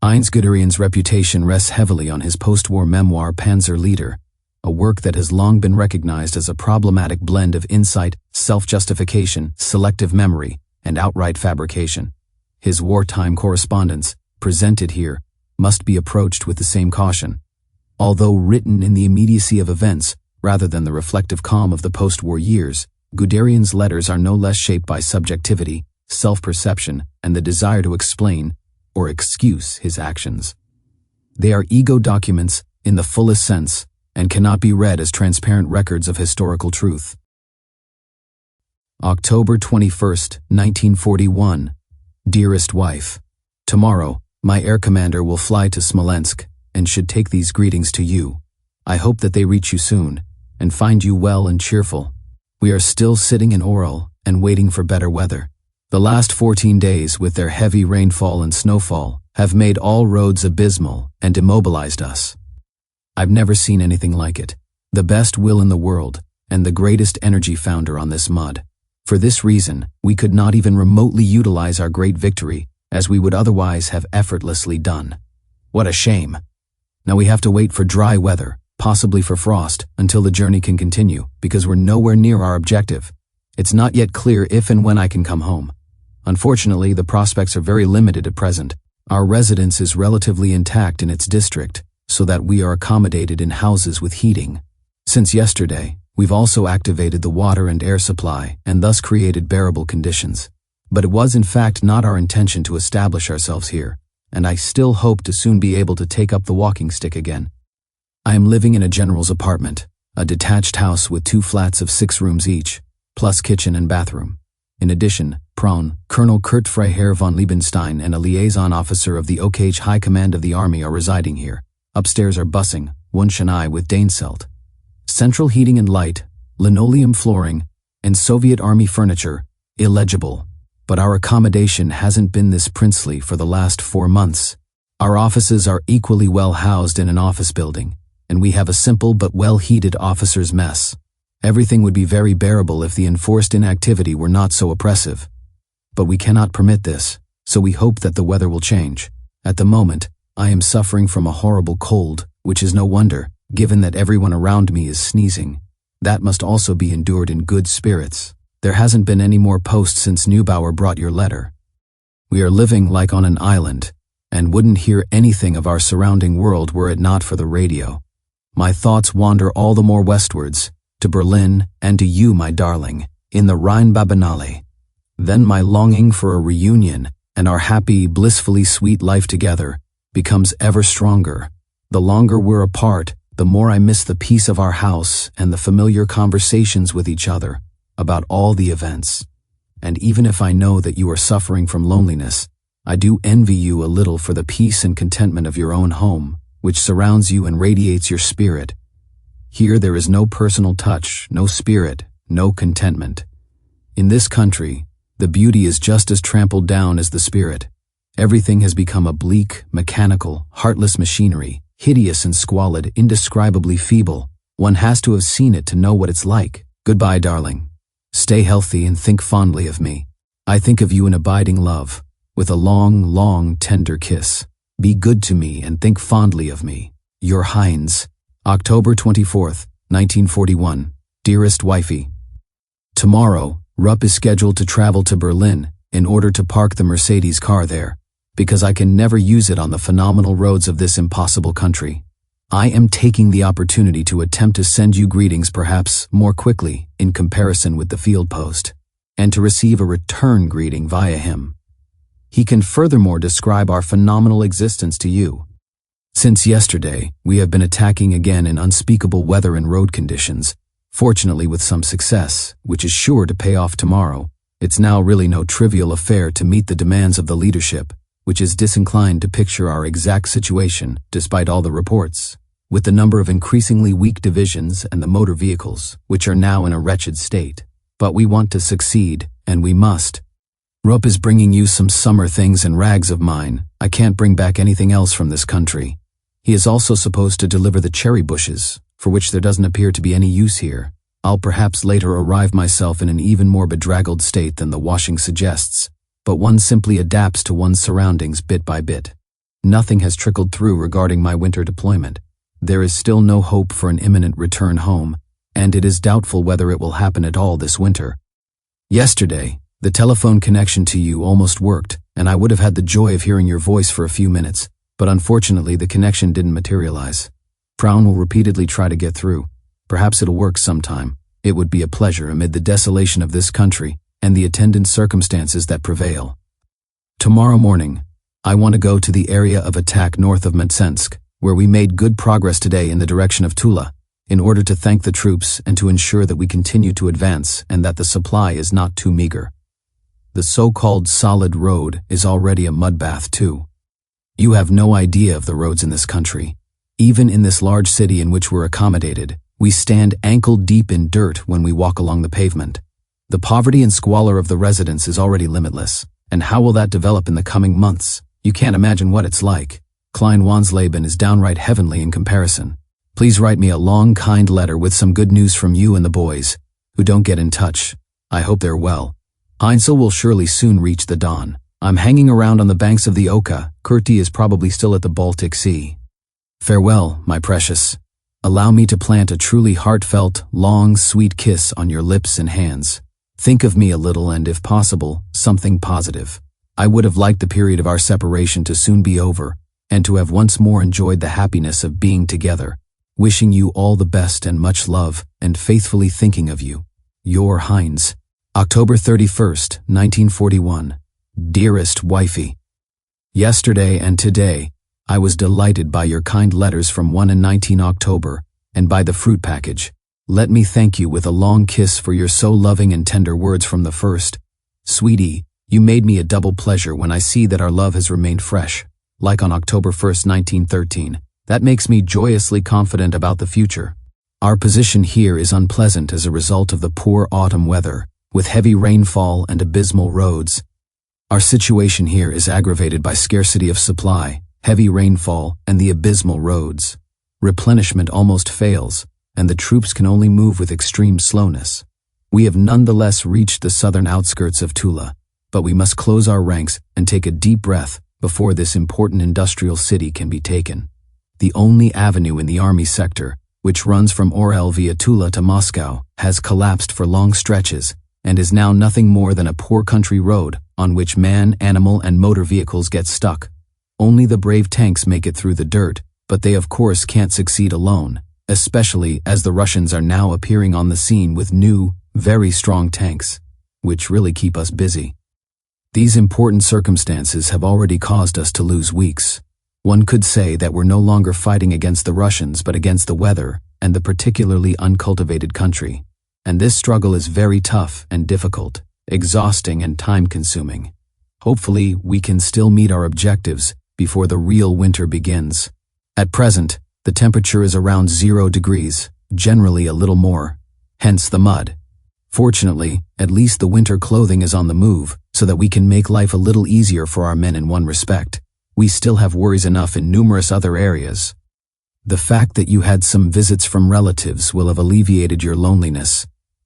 Heinz Guderian's reputation rests heavily on his post-war memoir Panzer Leader, a work that has long been recognized as a problematic blend of insight, self-justification, selective memory, and outright fabrication. His wartime correspondence, presented here, must be approached with the same caution. Although written in the immediacy of events, rather than the reflective calm of the post-war years, Guderian's letters are no less shaped by subjectivity, self-perception, and the desire to explain, or excuse, his actions. They are ego documents in the fullest sense, and cannot be read as transparent records of historical truth. October 21st, 1941. Dearest wife, tomorrow, my air commander will fly to Smolensk and should take these greetings to you. I hope that they reach you soon and find you well and cheerful. We are still sitting in Orel and waiting for better weather. The last 14 days, with their heavy rainfall and snowfall, have made all roads abysmal and immobilized us. I've never seen anything like it. The best will in the world, and the greatest energy founder on this mud. For this reason, we could not even remotely utilize our great victory, as we would otherwise have effortlessly done. What a shame. Now we have to wait for dry weather, possibly for frost, until the journey can continue, because we're nowhere near our objective. It's not yet clear if and when I can come home. Unfortunately, the prospects are very limited at present. Our residence is relatively intact in its district, so that we are accommodated in houses with heating. Since yesterday, we've also activated the water and air supply and thus created bearable conditions. But it was in fact not our intention to establish ourselves here, and I still hope to soon be able to take up the walking stick again. I am living in a general's apartment, a detached house with 2 flats of 6 rooms each, plus kitchen and bathroom. In addition, Colonel Kurt Freiherr von Liebenstein and a liaison officer of the OKH High Command of the Army are residing here. Upstairs are Bussing, Wunsch and I with Daneselt. Central heating and light, linoleum flooring, and Soviet Army furniture, illegible. But our accommodation hasn't been this princely for the last 4 months. Our offices are equally well housed in an office building, and we have a simple but well-heated officer's mess. Everything would be very bearable if the enforced inactivity were not so oppressive. But we cannot permit this, so we hope that the weather will change. At the moment, I am suffering from a horrible cold, which is no wonder, given that everyone around me is sneezing. That must also be endured in good spirits. There hasn't been any more post since Neubauer brought your letter. We are living like on an island, and wouldn't hear anything of our surrounding world were it not for the radio. My thoughts wander all the more westwards, to Berlin and to you, my darling, in the Rhine-Babenale. Then my longing for a reunion and our happy, blissfully sweet life together becomes ever stronger. The longer we're apart, the more I miss the peace of our house and the familiar conversations with each other about all the events. And even if I know that you are suffering from loneliness, I do envy you a little for the peace and contentment of your own home, which surrounds you and radiates your spirit. Here there is no personal touch, no spirit, no contentment. In this country, the beauty is just as trampled down as the spirit. Everything has become a bleak, mechanical, heartless machinery, hideous and squalid, indescribably feeble. One has to have seen it to know what it's like. Goodbye, darling. Stay healthy and think fondly of me. I think of you in abiding love, with a long, long, tender kiss. Be good to me and think fondly of me. Your Heinz. October 24th, 1941. Dearest wifey. Tomorrow, Rupp is scheduled to travel to Berlin in order to park the Mercedes car there, because I can never use it on the phenomenal roads of this impossible country. I am taking the opportunity to attempt to send you greetings perhaps more quickly in comparison with the field post, and to receive a return greeting via him. He can furthermore describe our phenomenal existence to you. Since yesterday, we have been attacking again in unspeakable weather and road conditions, fortunately with some success, which is sure to pay off tomorrow. It's now really no trivial affair to meet the demands of the leadership, which is disinclined to picture our exact situation, despite all the reports, with the number of increasingly weak divisions and the motor vehicles, which are now in a wretched state. But we want to succeed, and we must. Rupp is bringing you some summer things and rags of mine. I can't bring back anything else from this country. He is also supposed to deliver the cherry bushes, for which there doesn't appear to be any use here. I'll perhaps later arrive myself in an even more bedraggled state than the washing suggests, but one simply adapts to one's surroundings bit by bit. Nothing has trickled through regarding my winter deployment. There is still no hope for an imminent return home, and it is doubtful whether it will happen at all this winter. Yesterday, the telephone connection to you almost worked, and I would have had the joy of hearing your voice for a few minutes, but unfortunately the connection didn't materialize. Brown will repeatedly try to get through. Perhaps it'll work sometime. It would be a pleasure amid the desolation of this country and the attendant circumstances that prevail. Tomorrow morning, I want to go to the area of attack north of Mtsensk, where we made good progress today in the direction of Tula, in order to thank the troops and to ensure that we continue to advance and that the supply is not too meager. The so-called solid road is already a mudbath too. You have no idea of the roads in this country. Even in this large city in which we're accommodated, we stand ankle-deep in dirt when we walk along the pavement. The poverty and squalor of the residents is already limitless, and how will that develop in the coming months? You can't imagine what it's like. Klein Wansleben is downright heavenly in comparison. Please write me a long, kind letter with some good news from you and the boys, who don't get in touch. I hope they're well. Heinz will surely soon reach the Don. I'm hanging around on the banks of the Oka. Kurti is probably still at the Baltic Sea. Farewell, my precious. Allow me to plant a truly heartfelt, long, sweet kiss on your lips and hands. Think of me a little and, if possible, something positive. I would have liked the period of our separation to soon be over, and to have once more enjoyed the happiness of being together. Wishing you all the best and much love, and faithfully thinking of you. Your Heinz. October 31st, 1941. Dearest wifey. Yesterday and today, I was delighted by your kind letters from 1 and 19 October, and by the fruit package. Let me thank you with a long kiss for your so loving and tender words from the first. Sweetie, you made me a double pleasure when I see that our love has remained fresh, like on October 1st, 1913. That makes me joyously confident about the future. Our position here is unpleasant as a result of the poor autumn weather, with heavy rainfall and abysmal roads. Our situation here is aggravated by scarcity of supply, heavy rainfall, and the abysmal roads. Replenishment almost fails, and the troops can only move with extreme slowness. We have nonetheless reached the southern outskirts of Tula, but we must close our ranks and take a deep breath before this important industrial city can be taken. The only avenue in the army sector, which runs from Orel via Tula to Moscow, has collapsed for long stretches and is now nothing more than a poor country road on which man, animal, and motor vehicles get stuck. Only the brave tanks make it through the dirt, but they of course can't succeed alone, especially as the Russians are now appearing on the scene with new, very strong tanks, which really keep us busy. These important circumstances have already caused us to lose weeks. One could say that we're no longer fighting against the Russians but against the weather and the particularly uncultivated country. And this struggle is very tough and difficult, exhausting and time-consuming. Hopefully, we can still meet our objectives before the real winter begins. At present, the temperature is around 0 degrees, generally a little more, hence the mud. Fortunately, at least the winter clothing is on the move, so that we can make life a little easier for our men in one respect. We still have worries enough in numerous other areas. The fact that you had some visits from relatives will have alleviated your loneliness.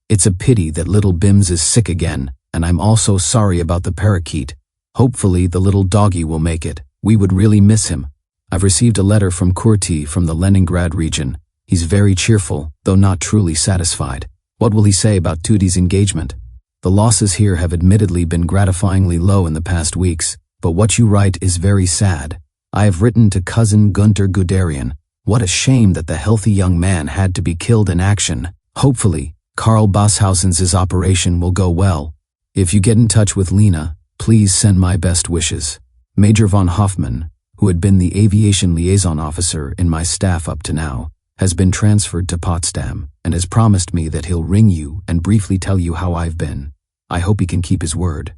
It's a pity that little Bims is sick again, and I'm also sorry about the parakeet. Hopefully the little doggy will make it. We would really miss him. I've received a letter from Kurti from the Leningrad region. He's very cheerful, though not truly satisfied. What will he say about Tuti's engagement? The losses here have admittedly been gratifyingly low in the past weeks, but what you write is very sad. I have written to cousin Heinz Guderian. What a shame that the healthy young man had to be killed in action. Hopefully, Karl Bosshausen's operation will go well. If you get in touch with Lena, please send my best wishes. Major von Hoffmann, who had been the aviation liaison officer in my staff up to now, has been transferred to Potsdam and has promised me that he'll ring you and briefly tell you how I've been. I hope he can keep his word.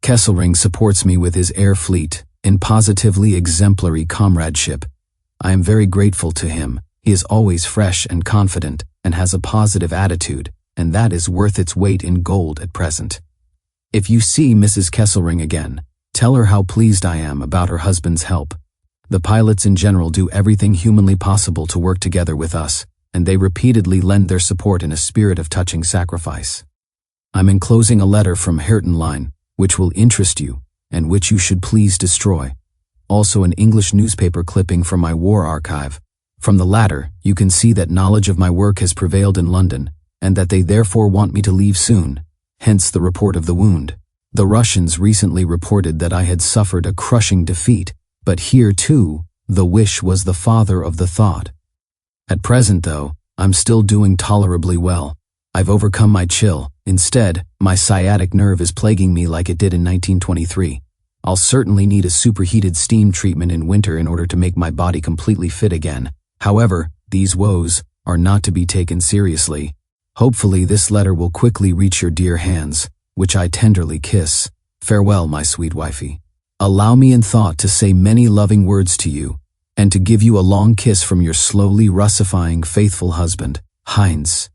Kesselring supports me with his air fleet in positively exemplary comradeship. I am very grateful to him. He is always fresh and confident and has a positive attitude, and that is worth its weight in gold at present. If you see Mrs. Kesselring again, tell her how pleased I am about her husband's help. The pilots in general do everything humanly possible to work together with us, and they repeatedly lend their support in a spirit of touching sacrifice. I'm enclosing a letter from Hertenlein, which will interest you, and which you should please destroy. also an English newspaper clipping from my war archive. From the latter, you can see that knowledge of my work has prevailed in London, and that they therefore want me to leave soon, hence the report of the wound. The Russians recently reported that I had suffered a crushing defeat, but here too, the wish was the father of the thought. At present, though, I'm still doing tolerably well. I've overcome my chill. Instead, my sciatic nerve is plaguing me like it did in 1923. I'll certainly need a superheated steam treatment in winter in order to make my body completely fit again. However, these woes are not to be taken seriously. Hopefully this letter will quickly reach your dear hands, which I tenderly kiss. Farewell, my sweet wifey. Allow me in thought to say many loving words to you, and to give you a long kiss from your slowly russifying faithful husband, Heinz.